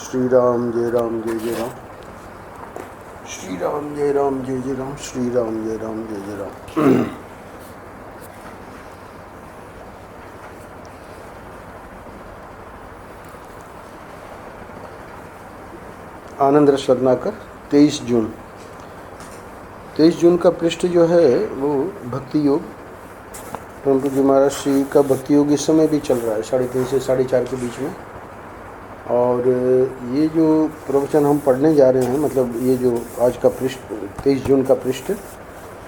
श्री राम जय राम जय जय राम। श्री राम जय राम जय जय राम। श्री राम जय राम जय जय राम। आनंद रस रत्नाकर 23 जून का पृष्ठ जो है वो भक्ति योग। परंतु जी महाराज श्री का भक्ति योग इस समय भी चल रहा है 3:30 से 4:30 के बीच में। और ये जो प्रवचन हम पढ़ने जा रहे हैं, मतलब ये जो आज का पृष्ठ 23 जून का पृष्ठ,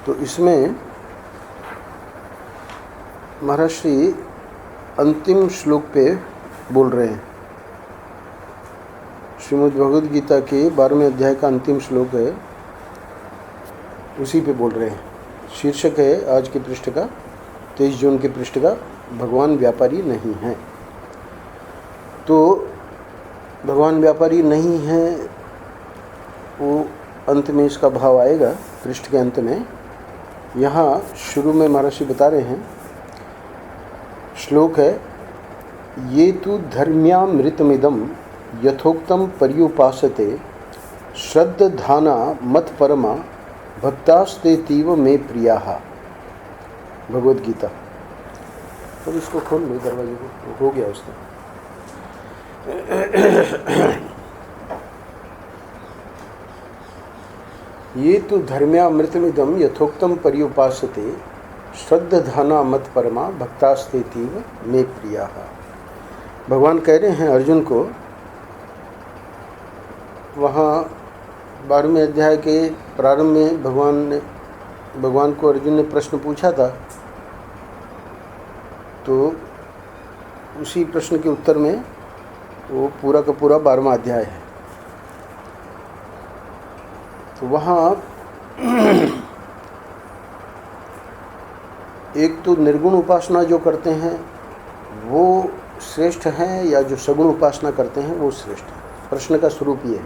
तो इसमें महाराज श्री अंतिम श्लोक पे बोल रहे हैं। श्रीमद् भगवद गीता के 12वें अध्याय का अंतिम श्लोक है, उसी पे बोल रहे हैं। शीर्षक है आज के पृष्ठ का, 23 जून के पृष्ठ का, भगवान व्यापारी नहीं हैं। तो भगवान व्यापारी नहीं है, वो अंत में इसका भाव आएगा पृष्ठ के अंत में। यहाँ शुरू में महर्षि बता रहे हैं, श्लोक है, ये तु धर्म्यामृतमिदं यथोक्तं पर्युपासते श्रद्धाना मत परमा भक्तास्ते तीव मे प्रियाः। भगवद गीता। तो इसको खोल लो दरवाजे को, हो गया उसका। ये तो धर्म्यामृतमिदं यथोक्तं पर्युपासते श्रद्धाना मत परमा भक्तास्ते तीव मे प्रियाः। भगवान कह रहे हैं अर्जुन को, वहाँ 12वें अध्याय के प्रारंभ में भगवान को अर्जुन ने प्रश्न पूछा था, तो उसी प्रश्न के उत्तर में वो पूरा का पूरा 12वां अध्याय है। तो वहाँ एक तो निर्गुण उपासना जो करते हैं वो श्रेष्ठ हैं, या जो सगुण उपासना करते हैं वो श्रेष्ठ है। प्रश्न का स्वरूप ये है।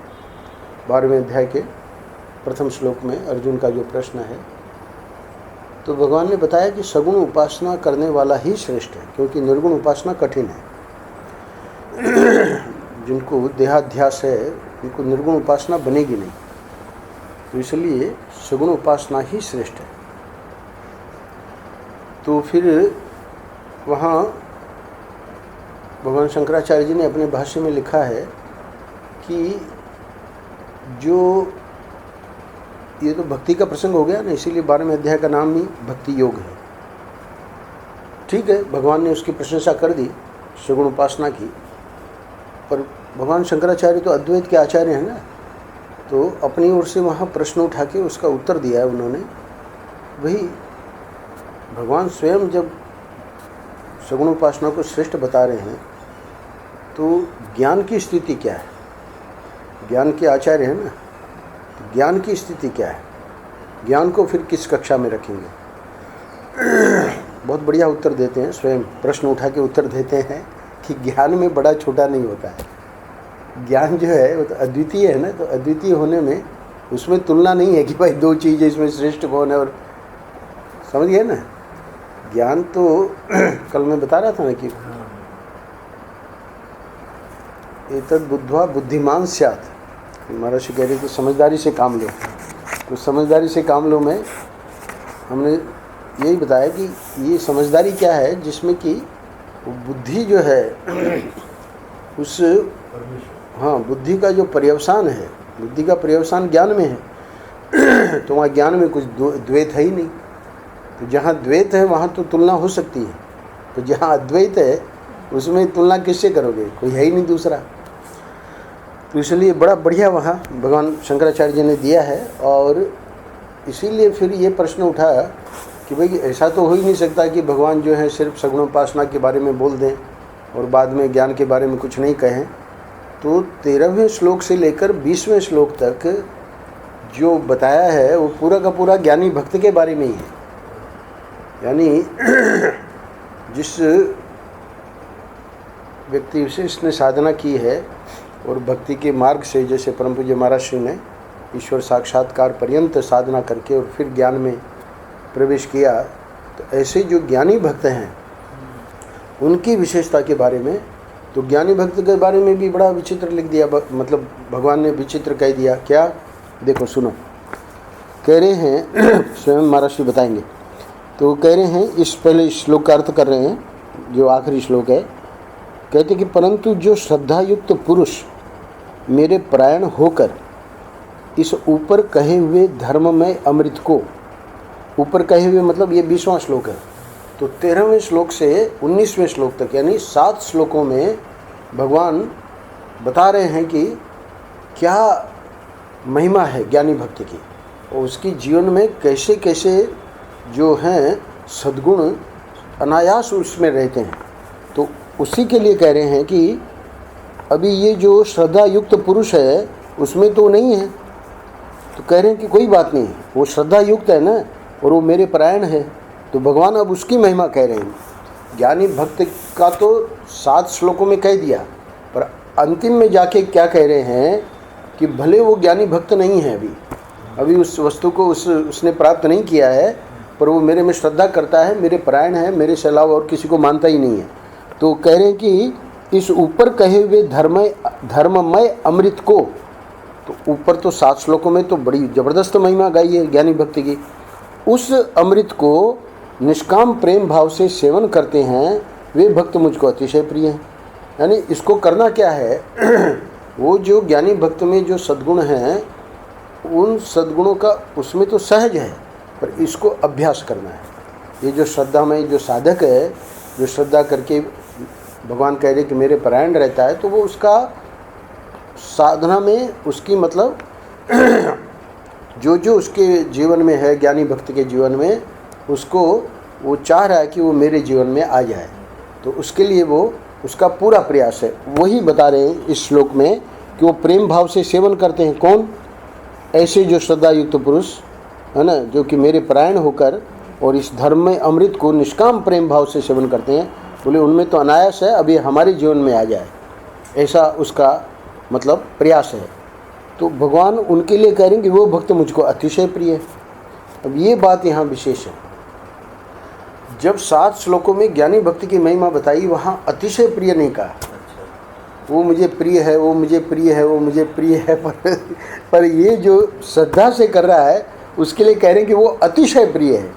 12वें अध्याय के प्रथम श्लोक में अर्जुन का जो प्रश्न है, तो भगवान ने बताया कि सगुण उपासना करने वाला ही श्रेष्ठ है, क्योंकि निर्गुण उपासना कठिन है। जिनको देहाध्यास है उनको निर्गुण उपासना बनेगी नहीं, तो इसलिए सगुण उपासना ही श्रेष्ठ है। तो फिर वहाँ भगवान शंकराचार्य जी ने अपने भाष्य में लिखा है कि जो ये तो भक्ति का प्रसंग हो गया ना, इसीलिए 12वें अध्याय का नाम ही भक्ति योग है। ठीक है, भगवान ने उसकी प्रशंसा कर दी सगुण उपासना की, पर भगवान शंकराचार्य तो अद्वैत के आचार्य हैं ना, तो अपनी ओर से वहाँ प्रश्न उठा के उसका उत्तर दिया है उन्होंने। वही भगवान स्वयं जब सगुण उपासना को श्रेष्ठ बता रहे हैं, तो ज्ञान की स्थिति क्या है? ज्ञान के आचार्य हैं ना, तो ज्ञान की स्थिति क्या है? ज्ञान को फिर किस कक्षा में रखेंगे? बहुत बढ़िया उत्तर देते हैं, स्वयं प्रश्न उठा के उत्तर देते हैं कि ज्ञान में बड़ा छोटा नहीं होता है। ज्ञान जो है वो तो अद्वितीय है ना, तो अद्वितीय होने में उसमें तुलना नहीं है कि भाई दो चीज़ इसमें श्रेष्ठ कौन है, और समझ गए ना। ज्ञान तो कल मैं बता रहा था ना कि एतद् बुद्ध्वा बुद्धिमान स्यात्। महर्षि कह रहे थे समझदारी से काम लो, तो समझदारी से काम लो में हमने यही बताया कि ये समझदारी क्या है, जिसमें कि बुद्धि जो है उस बुद्धि का जो पर्यवसान है, बुद्धि का पर्यवसान ज्ञान में है। तो वहाँ ज्ञान में कुछ द्वैत है ही नहीं। तो जहाँ द्वैत है वहाँ तो तुलना हो सकती है, तो जहाँ अद्वैत है उसमें तुलना किससे करोगे? कोई है ही नहीं दूसरा। तो इसलिए बड़ा बढ़िया वहाँ भगवान शंकराचार्य जी ने दिया है। और इसीलिए फिर ये प्रश्न उठा कि भाई ऐसा तो हो ही नहीं सकता कि भगवान जो है सिर्फ सगुणोपासना के बारे में बोल दें और बाद में ज्ञान के बारे में कुछ नहीं कहें। तो 13वें श्लोक से लेकर 20वें श्लोक तक जो बताया है वो पूरा का पूरा ज्ञानी भक्त के बारे में ही है। यानी जिस व्यक्ति विशेष ने साधना की है और भक्ति के मार्ग से, जैसे परम पूज्य महाराज श्री ने ईश्वर साक्षात्कार पर्यंत साधना करके और फिर ज्ञान में प्रवेश किया, तो ऐसे जो ज्ञानी भक्त हैं उनकी विशेषता के बारे में तो ज्ञानी भक्त के बारे में भी बड़ा विचित्र लिख दिया, मतलब भगवान ने विचित्र कह दिया। क्या? देखो सुनो, कह रहे हैं स्वयं महर्षि बताएंगे। तो कह रहे हैं, इस पहले श्लोक का अर्थ कर रहे हैं जो आखिरी श्लोक है। कहते कि परंतु जो श्रद्धायुक्त पुरुष मेरे परायण होकर इस ऊपर कहे हुए धर्ममय अमृत को, ऊपर कहे हुए मतलब ये 20वां श्लोक है, तो 13वें श्लोक से 19वें श्लोक तक यानी 7 श्लोकों में भगवान बता रहे हैं कि क्या महिमा है ज्ञानी भक्त की और उसकी जीवन में कैसे कैसे जो हैं सद्गुण अनायास उसमें रहते हैं। तो उसी के लिए कह रहे हैं कि अभी ये जो श्रद्धा युक्त पुरुष है उसमें तो नहीं है, तो कह रहे हैं कि कोई बात नहीं, वो श्रद्धा युक्त है ना और वो मेरे परायण है, तो भगवान अब उसकी महिमा कह रहे हैं। ज्ञानी भक्त का तो 7 श्लोकों में कह दिया, पर अंतिम में जाके क्या कह रहे हैं कि भले वो ज्ञानी भक्त नहीं है, अभी उस वस्तु को उसने प्राप्त नहीं किया है, पर वो मेरे में श्रद्धा करता है, मेरे परायण है, मेरे से अलावा और किसी को मानता ही नहीं है। तो कह रहे हैं कि इस ऊपर कहे हुए धर्ममय अमृत को, तो ऊपर तो 7 श्लोकों में तो बड़ी ज़बरदस्त महिमा गाई है ज्ञानी भक्ति की, उस अमृत को निष्काम प्रेम भाव से सेवन करते हैं वे भक्त मुझको अतिशय प्रिय हैं। यानी इसको करना क्या है वो जो ज्ञानी भक्त में जो सद्गुण हैं उन सद्गुणों का उसमें तो सहज है, पर इसको अभ्यास करना है। ये जो श्रद्धा में जो साधक है, जो श्रद्धा करके भगवान कह रहे कि मेरे परायण रहता है, तो वो उसका साधना में उसकी मतलब जो जो उसके जीवन में है, ज्ञानी भक्त के जीवन में, उसको वो चाह रहा है कि वो मेरे जीवन में आ जाए, तो उसके लिए वो उसका पूरा प्रयास है। वही बता रहे हैं इस श्लोक में कि वो प्रेम भाव से सेवन करते हैं। कौन? ऐसे जो श्रद्धा युक्त पुरुष है ना, जो कि मेरे परायण होकर और इस धर्म में अमृत को निष्काम प्रेम भाव से सेवन करते हैं। बोले उनमें तो अनायास है अभी हमारे जीवन में आ जाए, ऐसा उसका मतलब प्रयास है। तो भगवान उनके लिए कह रहे हैं कि वो भक्त मुझको अतिशय प्रिय है। अब ये बात यहाँ विशेष है, जब 7 श्लोकों में ज्ञानी भक्ति की महिमा बताई, वहाँ अतिशय प्रिय नहीं कहा। वो मुझे प्रिय है, वो मुझे प्रिय है, वो मुझे प्रिय है, पर ये जो श्रद्धा से कर रहा है उसके लिए कह रहे हैं कि वो अतिशय प्रिय है।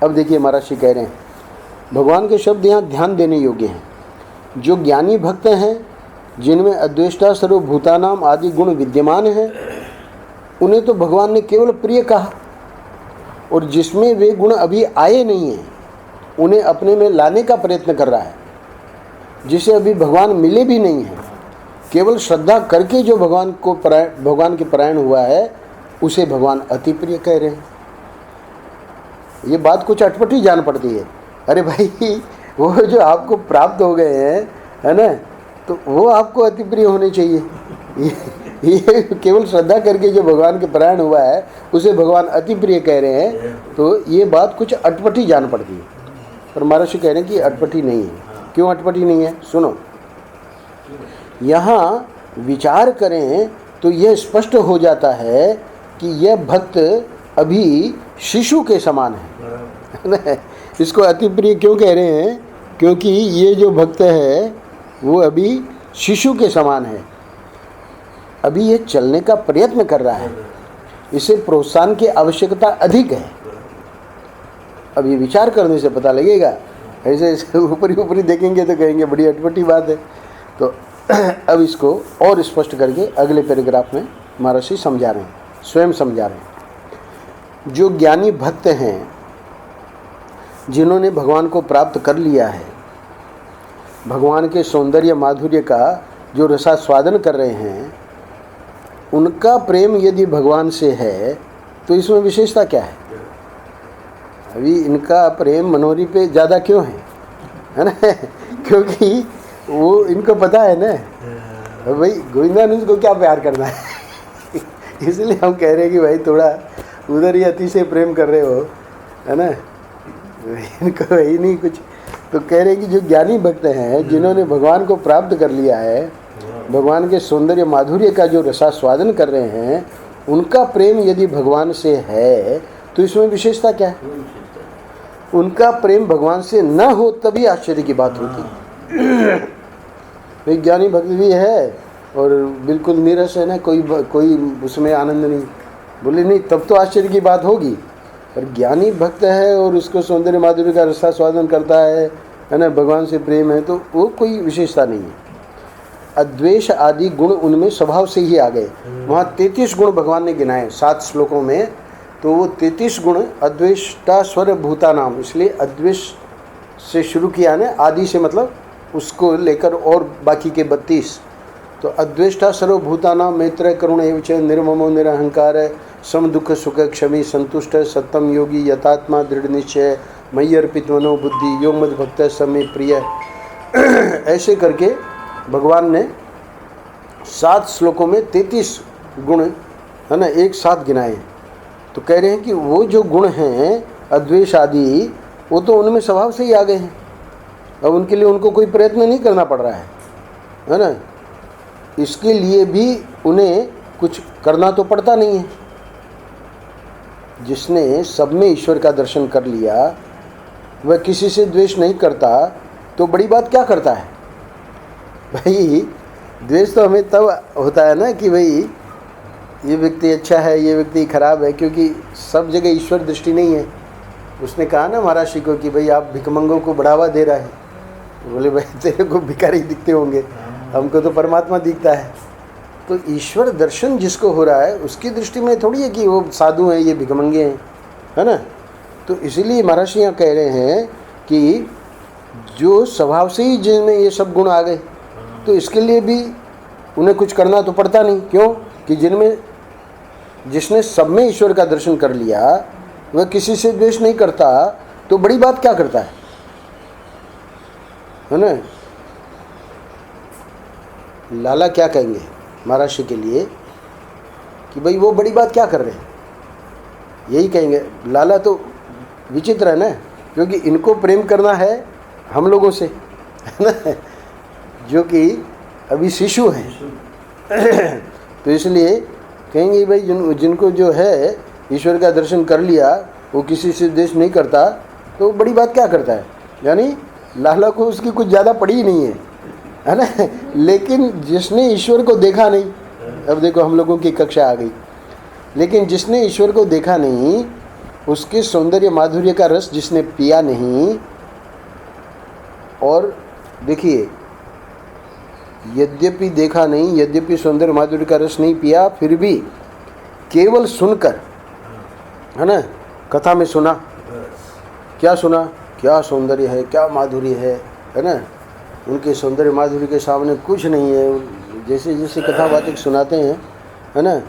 अब देखिए महर्षि कह रहे हैं, भगवान के शब्द यहाँ ध्यान देने योग्य हैं। जो ज्ञानी भक्त हैं जिनमें अद्वेष्टा सर्वभूतानाम आदि गुण विद्यमान हैं, उन्हें तो भगवान ने केवल प्रिय कहा, और जिसमें वे गुण अभी आए नहीं हैं उन्हें अपने में लाने का प्रयत्न कर रहा है, जिसे अभी भगवान मिले भी नहीं हैं। केवल श्रद्धा करके जो भगवान के परायण हुआ है उसे भगवान अति प्रिय कह रहे हैं। ये बात कुछ अटपटी जान पड़ती है। अरे भाई, वो जो आपको प्राप्त हो गए हैं है ना, तो वो आपको अति प्रिय होने चाहिए। ये केवल श्रद्धा करके जो भगवान के परायण हुआ है उसे भगवान अति प्रिय कह रहे हैं, तो ये बात कुछ अटपटी जान पड़ती है। पर महर्षि कह रहे हैं कि अटपटी नहीं है। क्यों अटपटी नहीं है? सुनो, यहाँ विचार करें तो यह स्पष्ट हो जाता है कि यह भक्त अभी शिशु के समान है। इसको अति प्रिय क्यों कह रहे हैं? क्योंकि ये जो भक्त है वो अभी शिशु के समान है, अभी ये चलने का प्रयत्न कर रहा है, इसे प्रोत्साहन की आवश्यकता अधिक है। अब ये विचार करने से पता लगेगा, ऐसे ऊपरी देखेंगे तो कहेंगे बड़ी अटपटी बात है। तो अब इसको और स्पष्ट करके अगले पैराग्राफ में महर्षि समझा रहे हैं, स्वयं समझा रहे हैं। जो ज्ञानी भक्त हैं जिन्होंने भगवान को प्राप्त कर लिया है, भगवान के सौंदर्य माधुर्य का जो रसास्वादन कर रहे हैं, उनका प्रेम यदि भगवान से है तो इसमें विशेषता क्या है? अभी इनका प्रेम मनोहरी पे ज़्यादा क्यों है ना? क्योंकि वो इनको पता है ना भाई गोविंदानंद को क्या प्यार करना है। इसलिए हम कह रहे हैं कि भाई थोड़ा उधर ही अतिशय प्रेम कर रहे हो, है ना, इनको वही नहीं कुछ। तो कह रहे हैं कि जो ज्ञानी भक्त हैं जिन्होंने भगवान को प्राप्त कर लिया है, भगवान के सौंदर्य माधुर्य का जो रसास्वादन कर रहे हैं, उनका प्रेम यदि भगवान से है तो इसमें विशेषता क्या है? उनका प्रेम भगवान से न हो तभी आश्चर्य की बात होती। भाई ज्ञानी भक्त भी है और बिल्कुल नीरस है ना, कोई उसमें आनंद नहीं। बोले नहीं, तब तो आश्चर्य की बात होगी। पर ज्ञानी भक्त है और उसको सौंदर्य माधुर्य का रसास्वादन करता है ना, भगवान से प्रेम है, तो वो कोई विशेषता नहीं है। अद्वेष आदि गुण उनमें स्वभाव से ही आ गए। वहाँ 33 गुण भगवान ने गिनाए 7 श्लोकों में, तो वो 33 गुण अद्वेष्टा स्वर भूता नाम, इसलिए अद्वेष से शुरू किया ने, आदि से मतलब उसको लेकर और बाकी के 32। तो अद्वेष्टा सर्वभूतानां मैत्र करुण एव च निर्ममो निरहंकार सम दुख सुख क्षमी संतुष्ट सत्तम योगी यथात्मा दृढ़ निश्चय मयि अर्पित मनो बुद्धि यो मद भक्त समय प्रिय। ऐसे करके भगवान ने 7 श्लोकों में 33 गुण है ना एक साथ गिनाए। तो कह रहे हैं कि वो जो गुण हैं अद्वेष आदि, वो तो उनमें स्वभाव से ही आ गए हैं। अब उनके लिए उनको कोई प्रयत्न नहीं करना पड़ रहा है ना। इसके लिए भी उन्हें कुछ करना तो पड़ता नहीं है। जिसने सब में ईश्वर का दर्शन कर लिया वह किसी से द्वेष नहीं करता, तो बड़ी बात क्या करता है भाई। द्वेष तो हमें तब होता है ना कि भाई ये व्यक्ति अच्छा है, ये व्यक्ति खराब है, क्योंकि सब जगह ईश्वर दृष्टि नहीं है। उसने कहा ना महाराज जी को कि भाई आप भिखमंगों को बढ़ावा दे रहा है। बोले भाई तेरे को भिखारी दिखते होंगे, हमको तो परमात्मा दिखता है। तो ईश्वर दर्शन जिसको हो रहा है उसकी दृष्टि में थोड़ी है कि वो साधु हैं, ये भिखमंगे हैं, है ना। तो इसीलिए महाराज यहाँ कह रहे हैं कि जो स्वभाव से ही जिनमें ये सब गुण आ गए, तो इसके लिए भी उन्हें कुछ करना तो पड़ता नहीं। क्यों कि जिसने सब में ईश्वर का दर्शन कर लिया वह किसी से द्वेष नहीं करता, तो बड़ी बात क्या करता है ना। लाला क्या कहेंगे महाराज के लिए कि भाई वो बड़ी बात क्या कर रहे हैं, यही कहेंगे। लाला तो विचित्र है ना, क्योंकि इनको प्रेम करना है हम लोगों से, है ना, जो कि अभी शिशु हैं। तो इसलिए कहेंगे भाई जिनको जो है ईश्वर का दर्शन कर लिया वो किसी से द्वेष नहीं करता, तो बड़ी बात क्या करता है। यानी लाला को उसकी कुछ ज़्यादा पड़ी ही नहीं है ना। लेकिन जिसने ईश्वर को देखा नहीं, अब देखो हम लोगों की कक्षा आ गई, लेकिन जिसने ईश्वर को देखा नहीं, उसके सौंदर्य माधुर्य का रस जिसने पिया नहीं, और देखिए यद्यपि देखा नहीं, यद्यपि सौंदर्य माधुर्य का रस नहीं पिया, फिर भी केवल सुनकर, है ना, कथा में सुना, क्या सुना, क्या सौंदर्य है, क्या माधुर्य है ना। उनके सौंदर्य माधुर्य के सामने कुछ नहीं है। जैसे जैसे कथावाचक सुनाते हैं, है ना,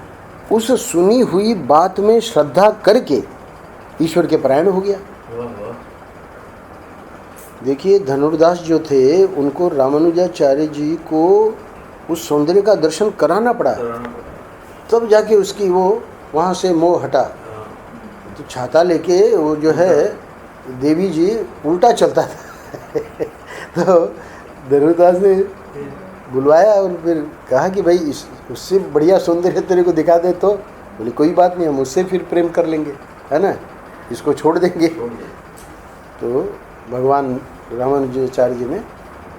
उस सुनी हुई बात में श्रद्धा करके ईश्वर के परायण हो गया। देखिए धनुर्दास जो थे, उनको रामानुजाचार्य जी को उस सौंदर्य का दर्शन कराना पड़ा, तब जाके उसकी वो वहाँ से मोह हटा। तो छाता लेके वो जो है देवी जी उल्टा चलता था। तो धनुर्दास ने बुलवाया और फिर कहा कि भाई उससे बढ़िया सौंदर्य तेरे को दिखा दे। तो बोले कोई बात नहीं, हम उससे फिर प्रेम कर लेंगे, है ना, इसको छोड़ देंगे। तो भगवान रामानुजाचार्य जी ने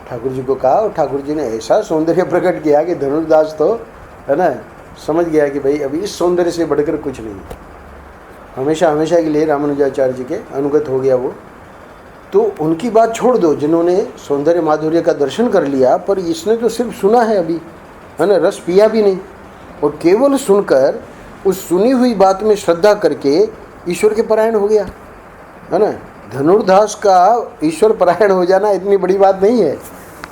ठाकुर जी को कहा, और ठाकुर जी ने ऐसा सौंदर्य प्रकट किया कि धनुर्दास तो, है ना, समझ गया कि भाई अभी इस सौंदर्य से बढ़कर कुछ नहीं। हमेशा हमेशा के लिए रामानुजाचार्य जी के अनुगत हो गया वो। तो उनकी बात छोड़ दो जिन्होंने सौंदर्य माधुर्य का दर्शन कर लिया, पर इसने तो सिर्फ सुना है अभी, है ना, रस पिया भी नहीं। और केवल सुनकर उस सुनी हुई बात में श्रद्धा करके ईश्वर के परायण हो गया, है ना। धनुर्दास का ईश्वर परायण हो जाना इतनी बड़ी बात नहीं है।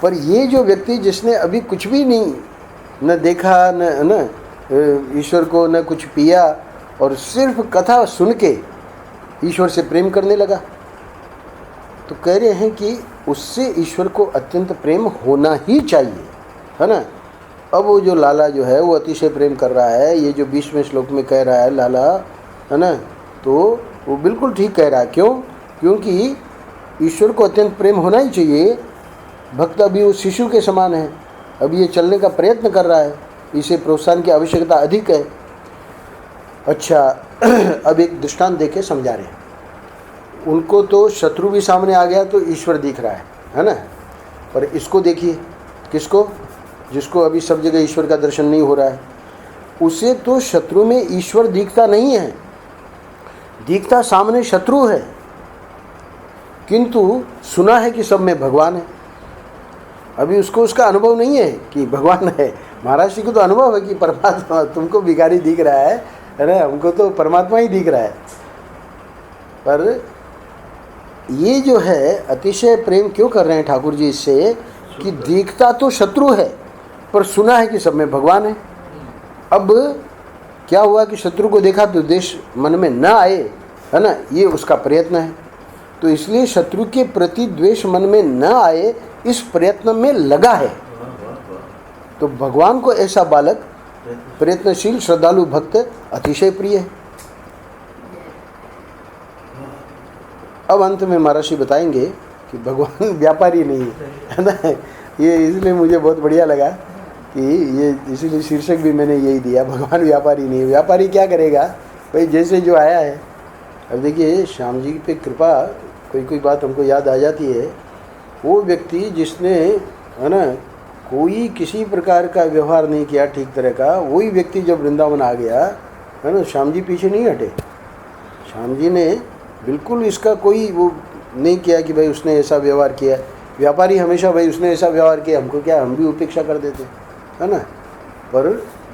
पर ये जो व्यक्ति जिसने अभी कुछ भी नहीं, न देखा, न ईश्वर को, न कुछ पिया, और सिर्फ कथा सुन के ईश्वर से प्रेम करने लगा, तो कह रहे हैं कि उससे ईश्वर को अत्यंत प्रेम होना ही चाहिए, है ना। अब वो जो लाला जो है वो अतिशय प्रेम कर रहा है, ये जो 20वें श्लोक में कह रहा है लाला, है ना, तो वो बिल्कुल ठीक कह रहा है। क्यों? क्योंकि ईश्वर को अत्यंत प्रेम होना ही चाहिए। भक्त अभी वो शिशु के समान है, अभी ये चलने का प्रयत्न कर रहा है, इसे प्रोत्साहन की आवश्यकता अधिक है। अच्छा, अब एक दृष्टांत देके समझा रहे हैं। उनको तो शत्रु भी सामने आ गया तो ईश्वर दिख रहा है ना, पर इसको देखिए, किसको? जिसको अभी सब जगह ईश्वर का दर्शन नहीं हो रहा है, उसे तो शत्रु में ईश्वर दिखता नहीं है, दिखता सामने शत्रु है, किंतु सुना है कि सब में भगवान है। अभी उसको उसका अनुभव नहीं है कि भगवान है। महाराज जी को तो अनुभव है कि परमात्मा, तुमको भिखारी दिख रहा है ना, हमको तो परमात्मा ही दिख रहा है। पर ये जो है अतिशय प्रेम क्यों कर रहे हैं ठाकुर जी इससे, कि दिखता तो शत्रु है पर सुना है कि सब में भगवान है। अब क्या हुआ कि शत्रु को देखा तो द्वेष मन में न आए, है ना, ये उसका प्रयत्न है। तो इसलिए शत्रु के प्रति द्वेष मन में न आए, इस प्रयत्न में लगा है। तो भगवान को ऐसा बालक, प्रयत्नशील श्रद्धालु भक्त अतिशय प्रिय है। अब अंत में महर्षि बताएंगे कि भगवान व्यापारी नहीं है ना। ये इसलिए मुझे बहुत बढ़िया लगा कि ये, इसीलिए शीर्षक भी मैंने यही दिया, भगवान व्यापारी नहीं है। व्यापारी क्या करेगा भाई, जैसे जो आया है। अब देखिए श्याम जी पे कृपा, कोई कोई बात हमको याद आ जाती है। वो व्यक्ति जिसने, है ना, कोई किसी प्रकार का व्यवहार नहीं किया ठीक तरह का, वही व्यक्ति जब वृंदावन आ गया, है ना, श्याम जी पीछे नहीं हटे। श्याम जी ने बिल्कुल इसका कोई वो नहीं किया कि भाई उसने ऐसा व्यवहार किया। व्यापारी हमेशा भाई उसने ऐसा व्यवहार किया, हमको क्या, हम भी उपेक्षा कर देते, है ना। पर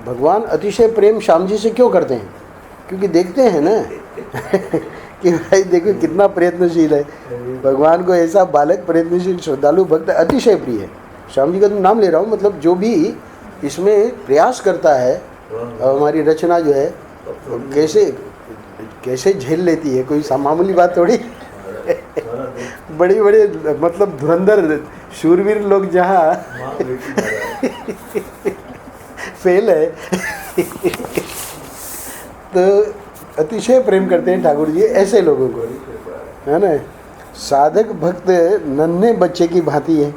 भगवान अतिशय प्रेम श्याम जी से क्यों करते हैं? क्योंकि देखते हैं ना कि भाई देखो कितना प्रयत्नशील है। भगवान को ऐसा बालक, प्रयत्नशील श्रद्धालु भक्त अतिशय प्रिय है। श्याम जी का तो नाम ले रहा हूँ, मतलब जो भी इसमें प्रयास करता है, हमारी रचना जो है कैसे कैसे झेल लेती है, कोई मामूली बात थोड़ी। बड़े बड़े मतलब धुरंधर शूरवीर लोग जहाँ फेल है तो अतिशय प्रेम करते हैं ठाकुर जी ऐसे लोगों को, है ना। साधक भक्त नन्हे बच्चे की भांति है।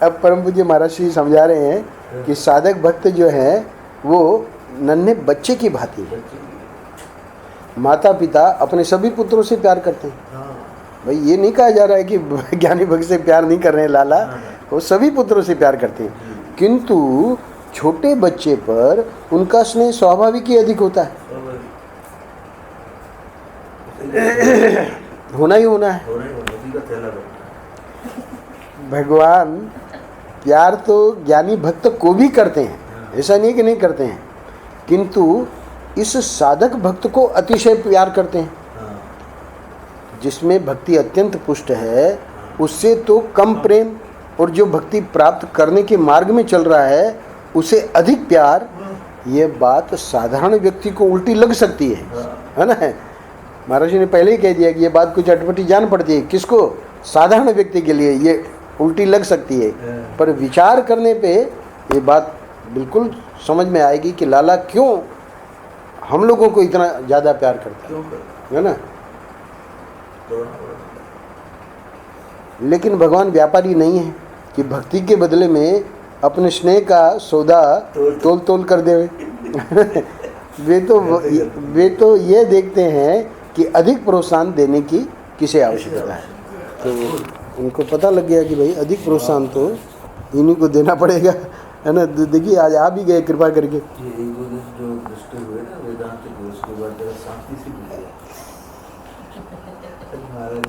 अब परम पूज्य महाराज जी समझा रहे हैं कि साधक भक्त जो है वो नन्हे बच्चे की भांति है। माता पिता अपने सभी पुत्रों से प्यार करते हैं। भाई ये नहीं कहा जा रहा है कि ज्ञानी भक्त से प्यार नहीं कर रहे हैं लाला, वो सभी पुत्रों से प्यार करते हैं, किंतु छोटे बच्चे पर उनका स्नेह स्वाभाविक ही अधिक होता है। होना ही होना है। भगवान प्यार तो ज्ञानी भक्त को भी करते हैं, ऐसा नहीं कि नहीं करते हैं, किंतु इस साधक भक्त को अतिशय प्यार करते हैं। जिसमें भक्ति अत्यंत पुष्ट है उससे तो कम प्रेम, और जो भक्ति प्राप्त करने के मार्ग में चल रहा है उसे अधिक प्यार। ये बात साधारण व्यक्ति को उल्टी लग सकती है ना। महाराज जी ने पहले ही कह दिया कि ये बात कुछ अटपटी जान पड़ती है। किसको? साधारण व्यक्ति के लिए ये उल्टी लग सकती है, पर विचार करने पे ये बात बिल्कुल समझ में आएगी कि लाला क्यों हम लोगों को इतना ज़्यादा प्यार करता है ना। लेकिन भगवान व्यापारी नहीं है कि भक्ति के बदले में अपने स्नेह का सौदा तोल तोल कर देवे। वे तो ये देखते हैं कि अधिक प्रोत्साहन देने की किसे आवश्यकता है। तो उनको पता लग गया कि भाई अधिक प्रोत्साहन तो इन्हीं को देना पड़ेगा, है ना। देखिए आज आ भी गए कृपा करके। ये जो दृष्टि हुए ना वेदांत के, उसके बाद शांति से